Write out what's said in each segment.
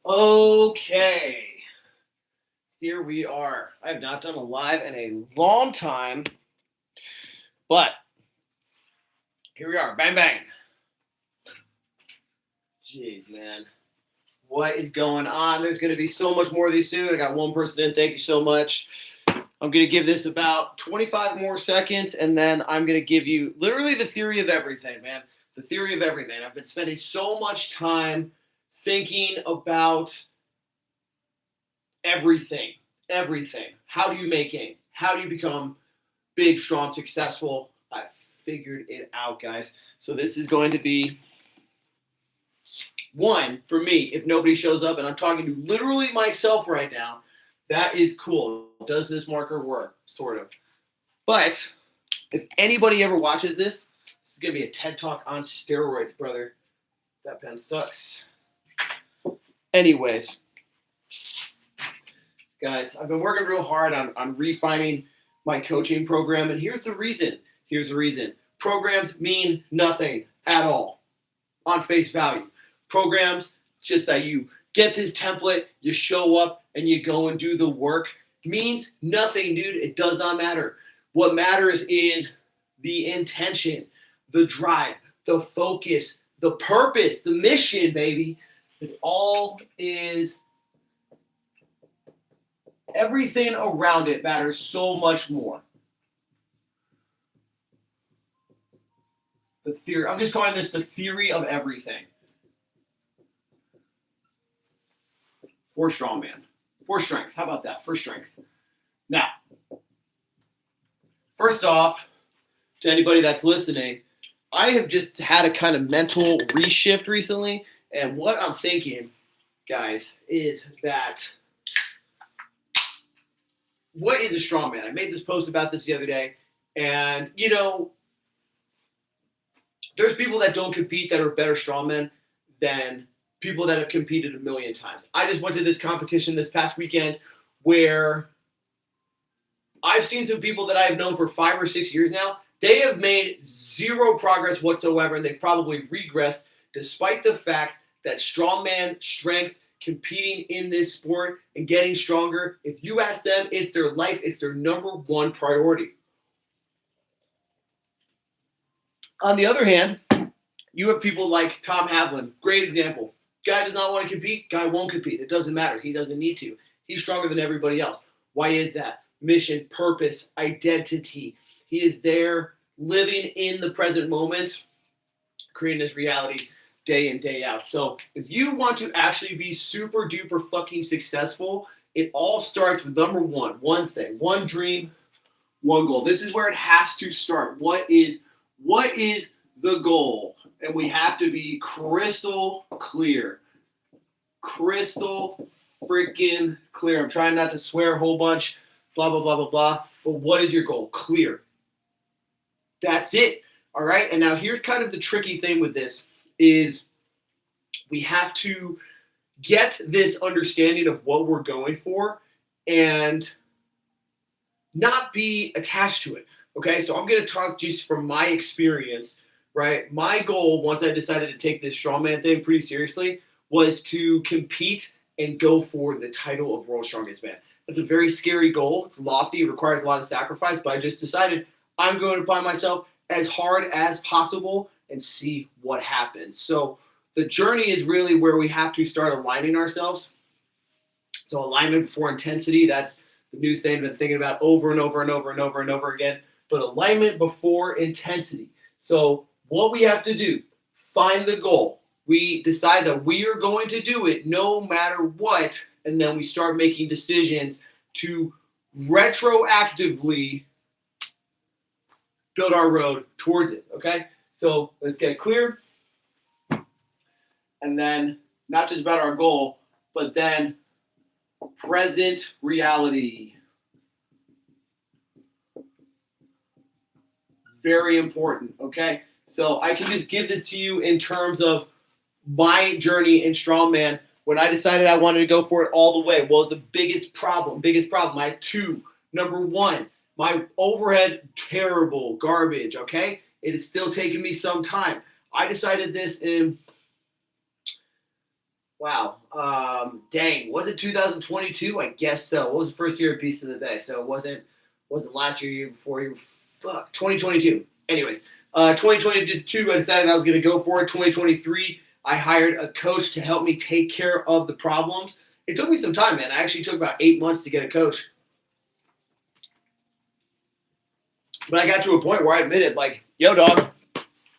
Okay, here we are. I have not done a live in a long time, but here we are. Bang, bang. Jeez, man. What is going on? There's going to be so much more of these soon. I got one person in. Thank you so much. I'm going to give this about 25 more seconds, and then I'm going to give you literally the theory of everything, man. The theory of everything. I've been spending so much time thinking about everything. Everything. How do you make gains? How do you become big, strong, successful? I figured it out, guys. So this is going to be one for me. If nobody shows up, and I'm talking to literally myself right now, that is cool. Does this marker work? Sort of. But if anybody ever watches this is going to be a TED Talk on steroids, brother. That pen sucks. Anyways, guys, I've been working real hard on refining my coaching program, and here's the reason. Programs mean nothing at all on face value. Programs, just that you get this template, you show up, and you go and do the work, means nothing, dude. It does not matter. What matters is the intention, the drive, the focus, the purpose, the mission, baby. It all is, everything around it matters so much more. The theory, I'm just calling this the theory of everything. For strongman. For strength. How about that? For strength. Now, first off, to anybody that's listening, I have just had a kind of mental reshift recently. And what I'm thinking, guys, is that what is a strongman? I made this post about this the other day. And, you know, there's people that don't compete that are better strongmen than people that have competed a million times. I just went to this competition this past weekend where I've seen some people that I've known for 5 or 6 years now. They have made zero progress whatsoever, and they've probably regressed despite the fact that strongman strength, competing in this sport and getting stronger, if you ask them, it's their life, it's their number one priority. On the other hand, you have people like Tom Havlin, great example. Guy does not want to compete, guy won't compete. It doesn't matter. He doesn't need to. He's stronger than everybody else. Why is that? Mission, purpose, identity. He is there living in the present moment, creating this reality day in, day out. So if you want to actually be super duper fucking successful, it all starts with number one thing, one dream, one goal. This is where it has to start. What is the goal? And we have to be crystal clear. Crystal freaking clear. I'm trying not to swear a whole bunch, blah, blah, blah, blah, blah. But what is your goal? Clear. That's it. All right? And now here's kind of the tricky thing with this is we have to get this understanding of what we're going for and not be attached to it. Okay? So I'm going to talk just from my experience. Right, my goal once I decided to take this strongman thing pretty seriously was to compete and go for the title of World's Strongest Man. That's a very scary goal. It's lofty. It requires a lot of sacrifice, but I just decided I'm going to apply myself as hard as possible and see what happens. So the journey is really where we have to start aligning ourselves. So alignment before intensity, that's the new thing I've been thinking about over and over and over and over and over again. But alignment before intensity. So what we have to do, find the goal. We decide that we are going to do it no matter what, and then we start making decisions to retroactively build our road towards it, okay? So let's get clear. And then not just about our goal, but then present reality. Very important, okay? So I can just give this to you in terms of my journey in strongman. When I decided I wanted to go for it all the way, what was the biggest problem? I had two. Number one, my overhead, terrible, garbage, okay? It is still taking me some time. I decided this in Wow. Dang. Was it 2022? I guess so. What was the first year of Beast of the Bay? So it wasn't last year, year before, year fuck 2022. Anyways, 2022 I decided I was gonna go for it. 2023 I hired a coach to help me take care of the problems. It took me some time, man. I actually took about 8 months to get a coach. But I got to a point where I admitted, like, yo, dog,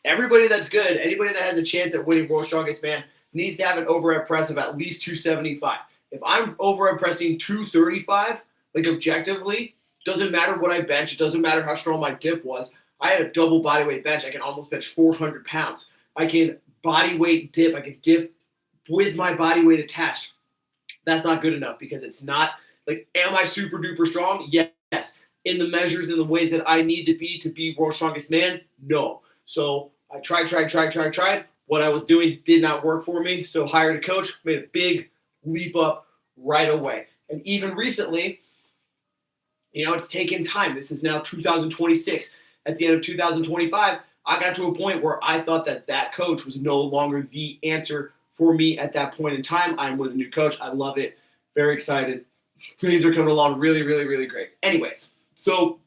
everybody that's good, anybody that has a chance at winning World's Strongest Man needs to have an overhead press of at least 275. If I'm overhead pressing 235, like objectively, doesn't matter what I bench, it doesn't matter how strong my dip was. I had a double body weight bench. I can almost bench 400 pounds. I can body weight dip. I can dip with my body weight attached. That's not good enough because it's not like, am I super duper strong? Yes. In the measures and the ways that I need to be World's Strongest Man? No. So I tried. What I was doing did not work for me. So hired a coach, made a big leap up right away. And even recently, it's taken time. This is now 2026. At the end of 2025, I got to a point where I thought that coach was no longer the answer for me at that point in time. I'm with a new coach. I love it. Very excited. Things are coming along really, really, really great. Anyways, so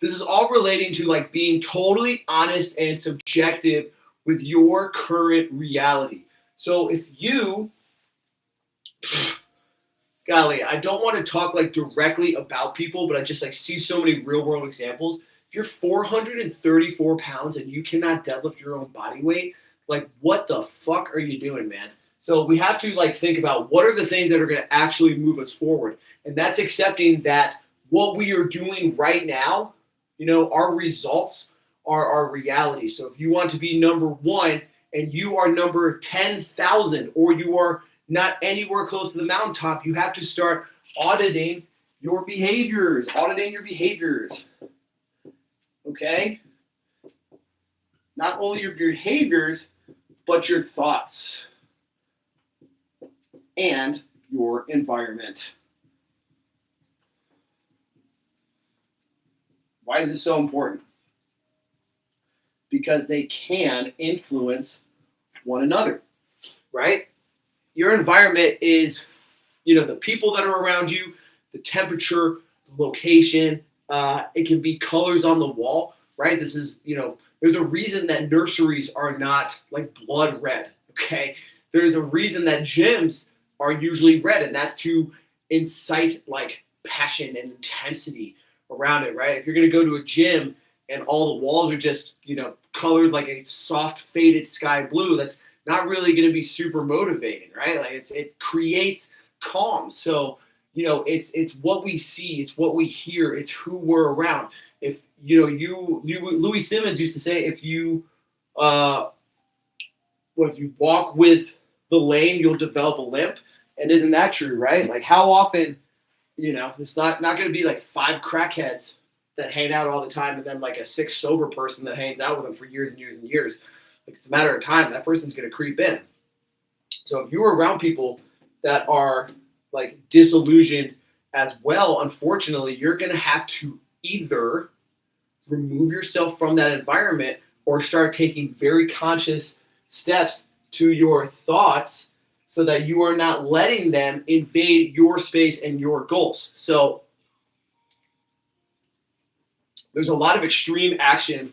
this is all relating to like being totally honest and subjective with your current reality. So if you, golly, I don't want to talk like directly about people, but I just like see so many real world examples. If you're 434 pounds and you cannot deadlift your own body weight, like what the fuck are you doing, man? So we have to like think about what are the things that are going to actually move us forward. And that's accepting that what we are doing right now, our results are our reality. So if you want to be number one and you are number 10,000 or you are not anywhere close to the mountaintop, you have to start auditing your behaviors. Okay? Not only your behaviors, but your thoughts and your environment. Why is this so important? Because they can influence one another, right? Your environment is, the people that are around you, the temperature, the location. It can be colors on the wall, right? This is, there's a reason that nurseries are not like blood red, okay? There's a reason that gyms are usually red, and that's to incite like passion and intensity around it, right? If you're going to go to a gym and all the walls are just, colored like a soft faded sky blue, that's not really going to be super motivating, right? Like it creates calm. So, it's what we see, it's what we hear, it's who we're around. If Louis Simmons used to say, if you walk with the lame, you'll develop a limp. And isn't that true, right? Like how often, it's not going to be like 5 crackheads that hang out all the time and then like a 6 sober person that hangs out with them for years and years and years. Like it's a matter of time. That person's going to creep in. So if you're around people that are like disillusioned as well, unfortunately, you're going to have to either remove yourself from that environment or start taking very conscious steps to your thoughts so that you are not letting them invade your space and your goals. So there's a lot of extreme action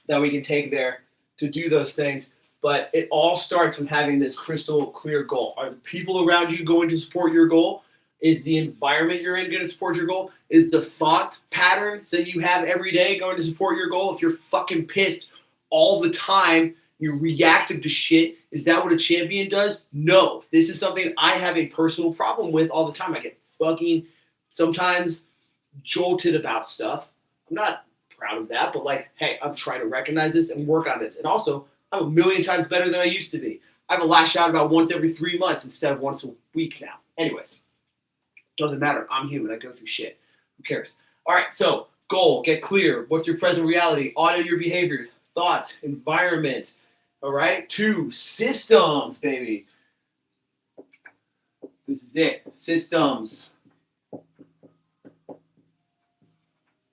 that we can take there to do those things, but it all starts with having this crystal clear goal. Are the people around you going to support your goal? Is the environment you're in going to support your goal? Is the thought patterns that you have every day going to support your goal? If you're fucking pissed all the time, you're reactive to shit, is that what a champion does? No. This is something I have a personal problem with all the time. I get fucking sometimes jolted about stuff. I'm not proud of that, but like, hey, I'm trying to recognize this and work on this. And also, I'm a million times better than I used to be. I have a lash out about once every 3 months instead of once a week now. Anyways, doesn't matter. I'm human. I go through shit. Who cares? All right, so goal, get clear. What's your present reality? Audit your behaviors, thoughts, environment. All right, 2, systems, baby. This is it. Systems.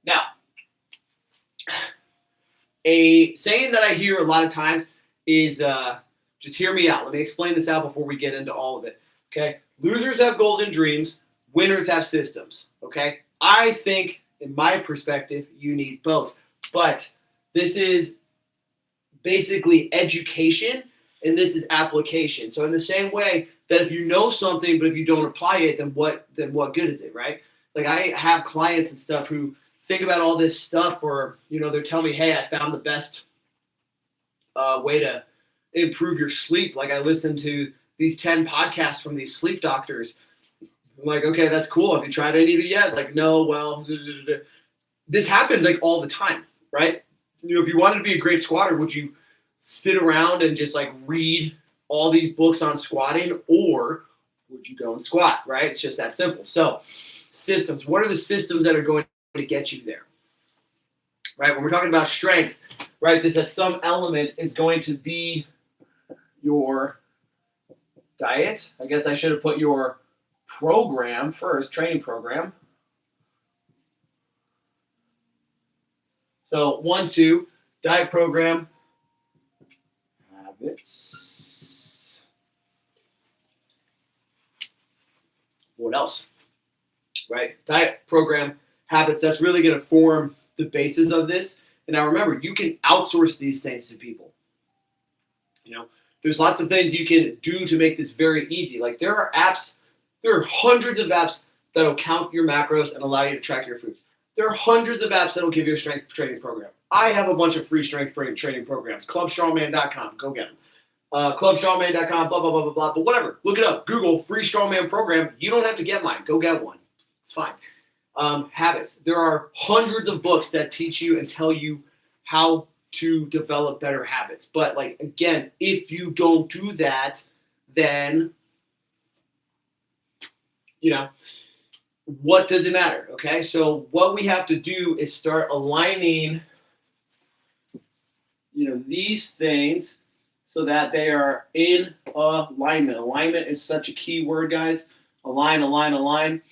Now, a saying that I hear a lot of times is Just hear me out. Let me explain this out before we get into all of it. Okay? Losers have goals and dreams. Winners have systems. Okay? I think, in my perspective, you need both. But this is basically education and this is application. So in the same way that if you know something, but if you don't apply it, then what good is it, right? Like I have clients and stuff who think about all this stuff, or they're telling me, hey, I found the best way to improve your sleep. Like I listened to these 10 podcasts from these sleep doctors. I'm like, okay, that's cool. Have you tried any of it yet? Like, no, well, this happens like all the time, right? If you wanted to be a great squatter, would you sit around and just like read all these books on squatting, or would you go and squat, right? It's just that simple. So systems, what are the systems that are going to get you there, right? When we're talking about strength, right, this at some element is going to be your diet. I guess I should have put your program first, training program. So 1, 2, diet program, habits. What else? Right? Diet program, habits. That's really going to form the basis of this. And now remember, you can outsource these things to people. There's lots of things you can do to make this very easy. Like there are hundreds of apps that'll count your macros and allow you to track your foods. There are hundreds of apps that'll give you a strength training program. I have a bunch of free strength training programs. Clubstrongman.com, go get them. Clubstrongman.com, blah, blah, blah, blah, blah. But whatever, look it up. Google free strongman program. You don't have to get mine. Go get one. It's fine. Habits. There are hundreds of books that teach you and tell you how to develop better habits. But like, again, if you don't do that, then, what does it matter? Okay. So what we have to do is start aligning, these things so that they are in alignment. Alignment is such a key word, guys. Align, align, align.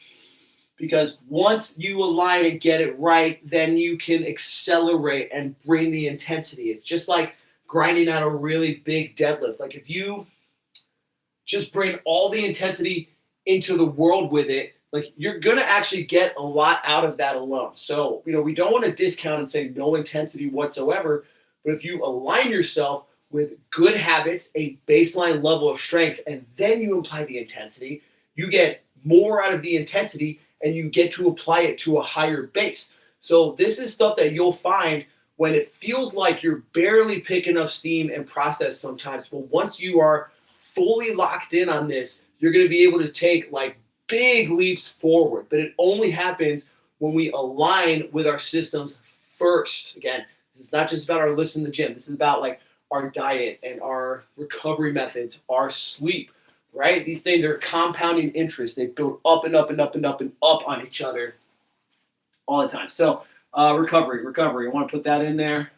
Because once you align and get it right, then you can accelerate and bring the intensity. It's just like grinding out a really big deadlift. Like if you just bring all the intensity into the world with it, like you're going to actually get a lot out of that alone. So, we don't want to discount and say no intensity whatsoever. But if you align yourself with good habits, a baseline level of strength, and then you apply the intensity, you get more out of the intensity and you get to apply it to a higher base. So this is stuff that you'll find when it feels like you're barely picking up steam and process sometimes. But once you are fully locked in on this, you're going to be able to take like big leaps forward. But it only happens when we align with our systems first. Again, this is not just about our lifts in the gym. This is about like our diet and our recovery methods, our sleep. Right? These things are compounding interest. They build up and up and up and up and up on each other all the time. So recovery. I want to put that in there.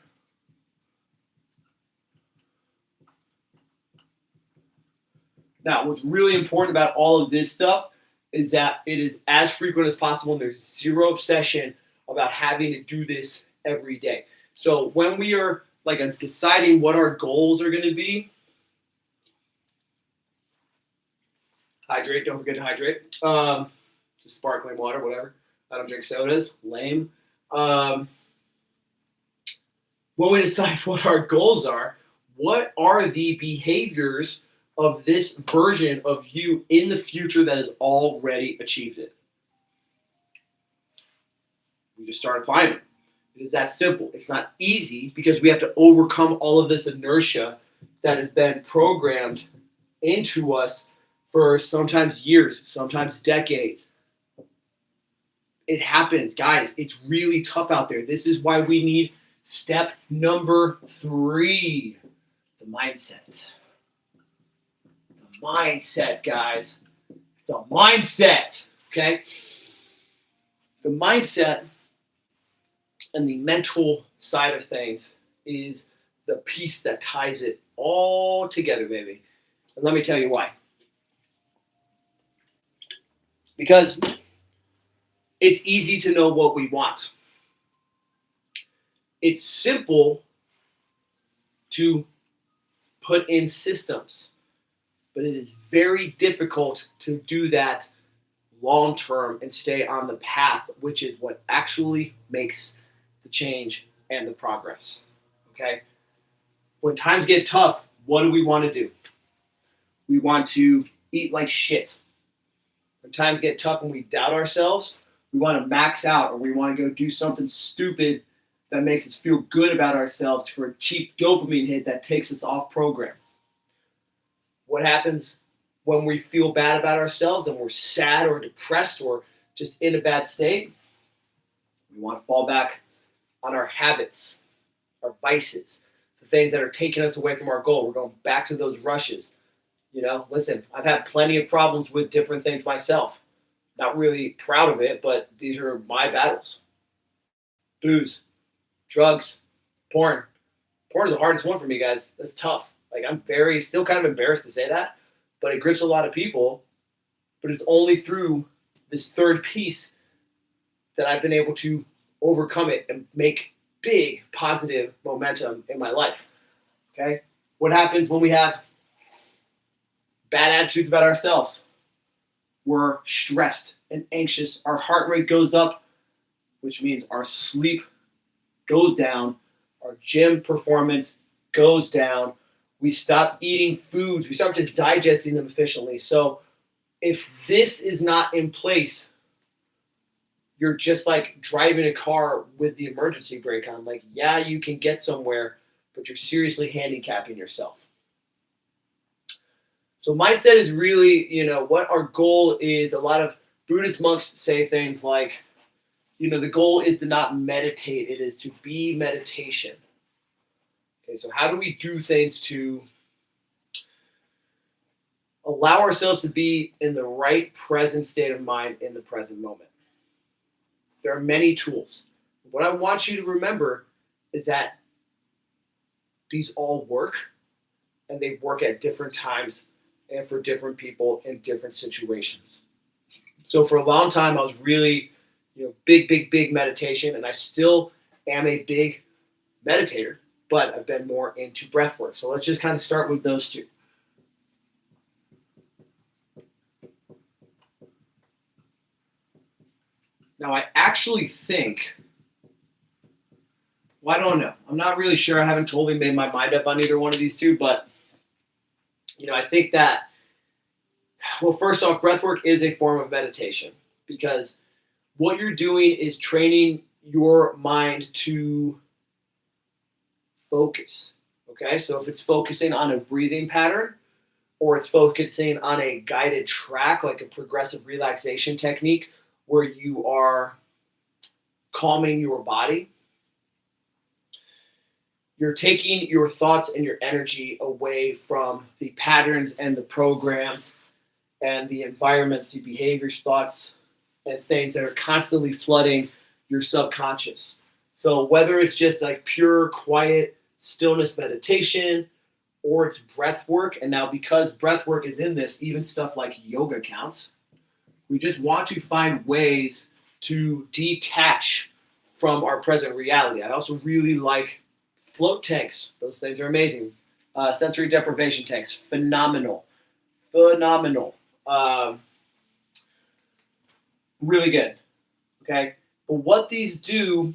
Now, what's really important about all of this stuff is that it is as frequent as possible, and there's zero obsession about having to do this every day. So when we are like deciding what our goals are going to be, hydrate. Don't forget to hydrate. Just sparkling water, whatever. I don't drink sodas. Lame. When we decide what our goals are, what are the behaviors of this version of you in the future that has already achieved it? We just start applying it. It is that simple. It's not easy because we have to overcome all of this inertia that has been programmed into us for sometimes years, sometimes decades. It happens, guys. It's really tough out there. This is why we need step number 3, the mindset. The mindset, guys. It's a mindset, okay? The mindset and the mental side of things is the piece that ties it all together, baby. And let me tell you why. Because it's easy to know what we want. It's simple to put in systems, but it is very difficult to do that long term and stay on the path, which is what actually makes the change and the progress. Okay? When times get tough, what do we want to do? We want to eat like shit. When times get tough and we doubt ourselves, we want to max out, or we want to go do something stupid that makes us feel good about ourselves for a cheap dopamine hit that takes us off program. What happens when we feel bad about ourselves and we're sad or depressed or just in a bad state? We want to fall back on our habits, our vices, the things that are taking us away from our goal. We're going back to those rushes. Listen, I've had plenty of problems with different things myself. Not really proud of it, but these are my battles. Booze, drugs, porn. Porn is the hardest one for me, guys. That's tough. Like, I'm still kind of embarrassed to say that, but it grips a lot of people. But it's only through this third piece that I've been able to overcome it and make big positive momentum in my life. Okay? What happens when we have bad attitudes about ourselves? We're stressed and anxious. Our heart rate goes up, which means our sleep goes down. Our gym performance goes down. We stop eating foods. We start just digesting them efficiently. So if this is not in place, you're just like driving a car with the emergency brake on. Like, yeah, you can get somewhere, but you're seriously handicapping yourself. So mindset is really, what our goal is. A lot of Buddhist monks say things like, the goal is to not meditate. It is to be meditation. Okay, so how do we do things to allow ourselves to be in the right present state of mind in the present moment? There are many tools. What I want you to remember is that these all work, and they work at different times and for different people in different situations. So for a long time, I was really, big meditation, and I still am a big meditator, but I've been more into breath work. So let's just kind of start with those two. Now, I actually think, I don't know. I'm not really sure. I haven't totally made my mind up on either one of these two, but I think that, first off, breathwork is a form of meditation, because what you're doing is training your mind to focus. Okay, so if it's focusing on a breathing pattern, or it's focusing on a guided track, like a progressive relaxation technique, where you are calming your body, you're taking your thoughts and your energy away from the patterns and the programs and the environments, the behaviors, thoughts, and things that are constantly flooding your subconscious. So whether it's just like pure, quiet, stillness meditation, or it's breath work, and now because breath work is in this, even stuff like yoga counts, we just want to find ways to detach from our present reality. I also really like float tanks. Those things are amazing. Sensory deprivation tanks, phenomenal. Really good. Okay, but what these do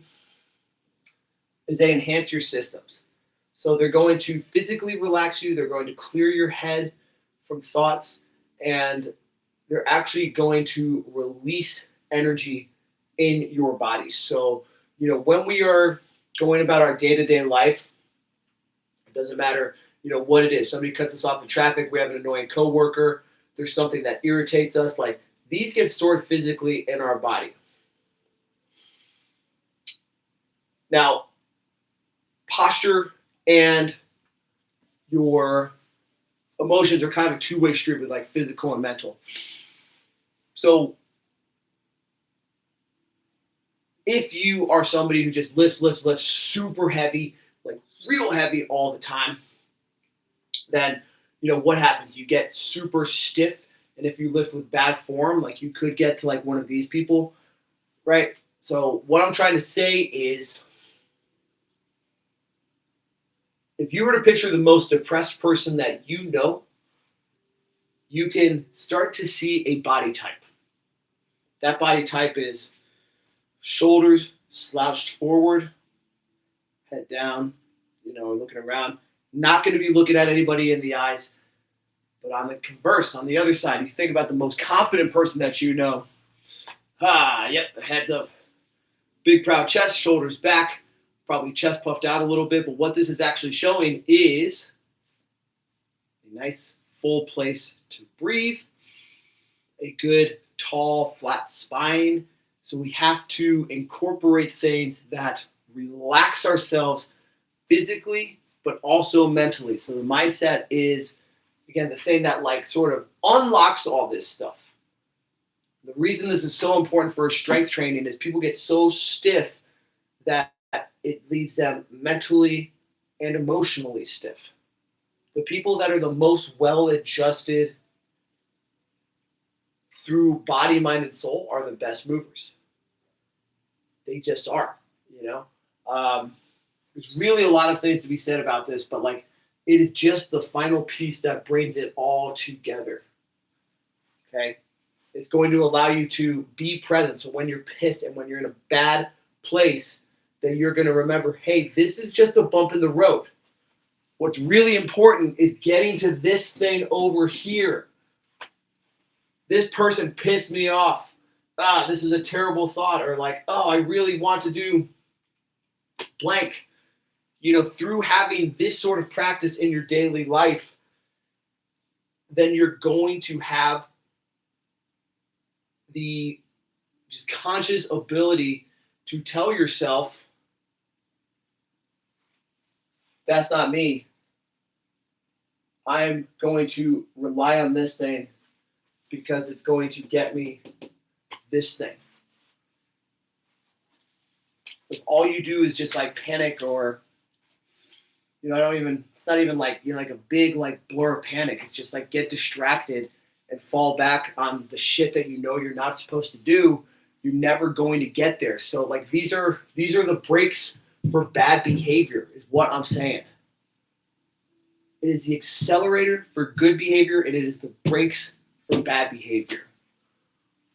is they enhance your systems. So they're going to physically relax you. They're going to clear your head from thoughts, and they're actually going to release energy in your body. So, when we are going about our day-to-day life, it doesn't matter, what it is. Somebody cuts us off in traffic. We have an annoying coworker. There's something that irritates us. Like, these get stored physically in our body. Now, posture and your emotions are kind of a two-way street with like physical and mental. So if you are somebody who just lifts super heavy, like real heavy all the time, then what happens? You get super stiff, and if you lift with bad form, like you could get to like one of these people, right? So what I'm trying to say is, if you were to picture the most depressed person that you know, you can start to see a body type. That body type is shoulders slouched forward, head down, looking around. Not going to be looking at anybody in the eyes. But on the converse, on the other side, you think about the most confident person that you know. Yep, heads up. Big proud chest, shoulders back, probably chest puffed out a little bit. But what this is actually showing is a nice full place to breathe, a good tall flat spine. So we have to incorporate things that relax ourselves physically, but also mentally. So the mindset is, again, the thing that sort of unlocks all this stuff. The reason this is so important for strength training is people get so stiff that it leaves them mentally and emotionally stiff. The people that are the most well-adjusted through body, mind, and soul are the best movers. They just are, There's really a lot of things to be said about this, but it is just the final piece that brings it all together. Okay? It's going to allow you to be present. So when you're pissed and when you're in a bad place, that you're going to remember, hey, this is just a bump in the road. What's really important is getting to this thing over here. This person pissed me off. This is a terrible thought. Or I really want to do blank. Through having this sort of practice in your daily life, then you're going to have the just conscious ability to tell yourself, that's not me. I'm going to rely on this thing because it's going to get me this thing. So if all you do is just panic or it's not even like a big blur of panic. It's just get distracted and fall back on the shit that you're not supposed to do. You're never going to get there. So these are the brakes for bad behavior is what I'm saying. It is the accelerator for good behavior and it is the brakes for bad behavior.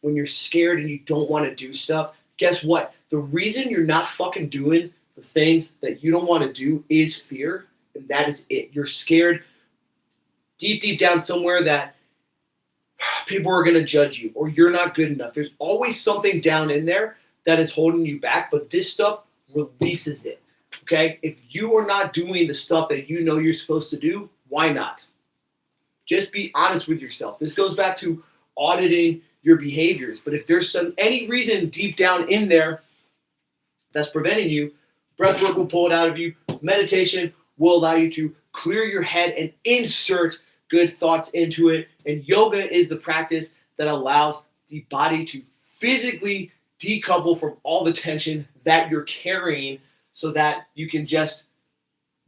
When you're scared and you don't want to do stuff, guess what? The reason you're not fucking doing the things that you don't want to do is fear, and that is it. You're scared deep down somewhere that people are going to judge you or you're not good enough. There's always something down in there that is holding you back, but this stuff releases it, okay? If you are not doing the stuff that you're supposed to do, why not? Just be honest with yourself. This goes back to auditing your behaviors, but if there's any reason deep down in there that's preventing you, breath work will pull it out of you. Meditation will allow you to clear your head and insert good thoughts into it. And yoga is the practice that allows the body to physically decouple from all the tension that you're carrying so that you can just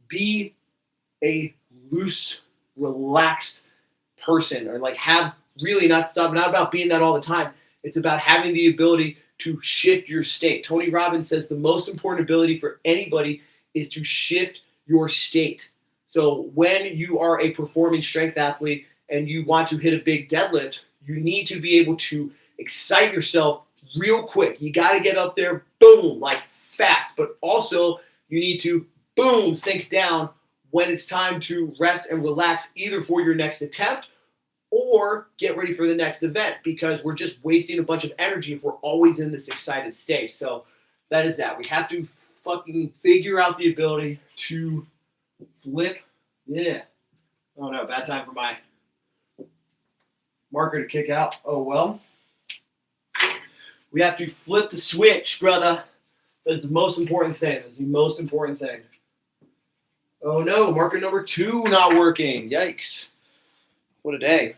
be a loose, relaxed person or have really not about being that all the time. It's about having the ability to shift your state. Tony Robbins says the most important ability for anybody is to shift your state. So when you are a performing strength athlete and you want to hit a big deadlift, you need to be able to excite yourself real quick. You got to get up there, boom, fast. But also you need to, boom, sink down when it's time to rest and relax, either for your next attempt or get ready for the next event, because we're just wasting a bunch of energy if we're always in this excited state. So that is that. We have to fucking figure out the ability to flip. Yeah. Oh no, bad time for my marker to kick out. Oh well. We have to flip the switch, brother. That is the most important thing. That's the most important thing. Oh no, marker number 2 not working. Yikes. What a day.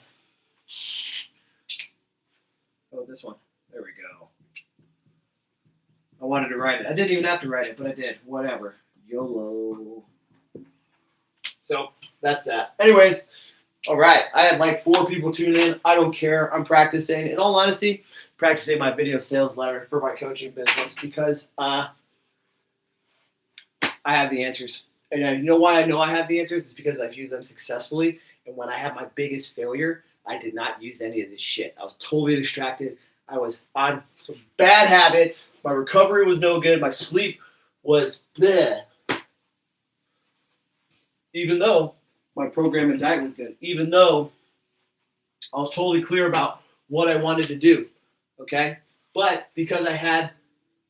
Oh, this one. There we go. I wanted to write it. I didn't even have to write it, but I did. Whatever. YOLO. So, that's that. Anyways, all right. I had 4 people tune in. I don't care. I'm practicing. In all honesty, practicing my video sales letter for my coaching business because I have the answers. And you know why I know I have the answers? It's because I've used them successfully. And when I had my biggest failure, I did not use any of this shit. I was totally distracted. I was on some bad habits. My recovery was no good. My sleep was bleh. Even though my program and diet was good. Even though I was totally clear about what I wanted to do. Okay? But because I had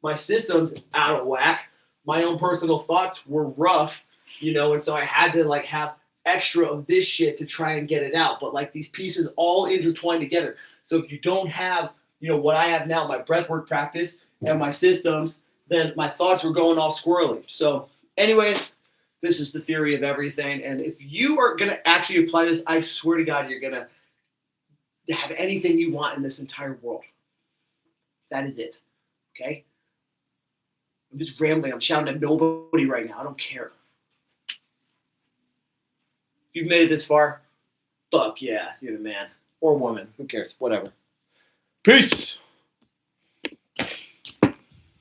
my systems out of whack, my own personal thoughts were rough, and so I had to like have extra of this shit to try and get it out. But like these pieces all intertwine together. So if you don't have, what I have now, my breathwork practice and my systems, then my thoughts were going all squirrely. So anyways, this is the theory of everything. And if you are going to actually apply this, I swear to God, you're going to have anything you want in this entire world. That is it. Okay? I'm just rambling. I'm shouting at nobody right now. I don't care. If you've made it this far, fuck yeah, you're the man. Or woman. Who cares? Whatever. Peace.